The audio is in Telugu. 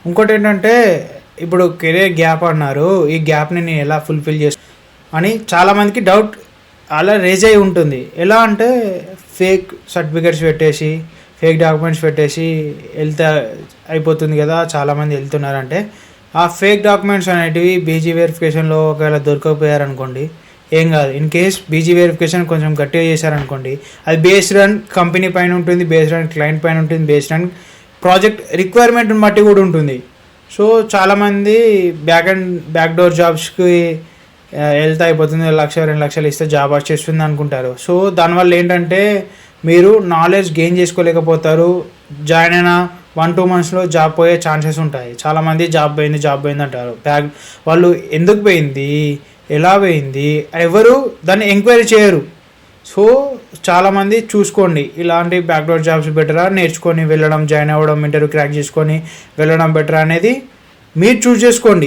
ఇంకోటి ఏంటంటే ఇప్పుడు కెరీర్ గ్యాప్ అన్నారు, ఈ గ్యాప్ని నేను ఎలా ఫుల్ఫిల్ చేసు అని చాలామందికి డౌట్ అలా రేజ్ అయి ఉంటుంది. ఎలా అంటే ఫేక్ సర్టిఫికేట్స్ పెట్టేసి ఫేక్ డాక్యుమెంట్స్ పెట్టేసి వెళ్తే అయిపోతుంది కదా, చాలామంది వెళ్తున్నారంటే ఆ ఫేక్ డాక్యుమెంట్స్ అనేటివి బీజీ వెరిఫికేషన్లో ఒకవేళ దొరకకపోయారనుకోండి ఏం కాదు. ఇన్ కేస్ బీజీ వెరిఫికేషన్ కొంచెం గట్టిగా చేశారనుకోండి, అది బేస్డ్ ఆన్ కంపెనీ పైన ఉంటుంది, బేస్డ్ ఆన్ క్లయింట్ పైన ఉంటుంది, బేస్డ్ ఆన్ ప్రాజెక్ట్ రిక్వైర్మెంట్ని బట్టి కూడా ఉంటుంది. సో చాలామంది బ్యాక్ డోర్ జాబ్స్కి వెళ్తే అయిపోతుంది, 1,00,000 2 లక్షలు ఇస్తే జాబ్ వచ్చేస్తుంది అనుకుంటారు. సో దానివల్ల ఏంటంటే మీరు నాలెడ్జ్ గెయిన్ చేసుకోలేకపోతారు. జాయిన్ అయిన 1-2 మంత్స్లో జాబ్ పోయే ఛాన్సెస్ ఉంటాయి. చాలామంది జాబ్ పోయింది అంటారు. వాళ్ళు ఎందుకు పోయింది, ఎలా పోయింది, ఎవరు దాన్ని ఎంక్వైరీ చేయరు. సో చాలామంది చూసుకోండి, ఇలాంటి బ్యాక్డోర్ జాబ్స్ బెటరా, నేర్చుకొని వెళ్ళడం, జాయిన్ అవ్వడం, ఇంటర్వ్యూ క్రాక్ చేసుకొని వెళ్ళడం బెటరా అనేది మీరు చూస్ చేసుకోండి.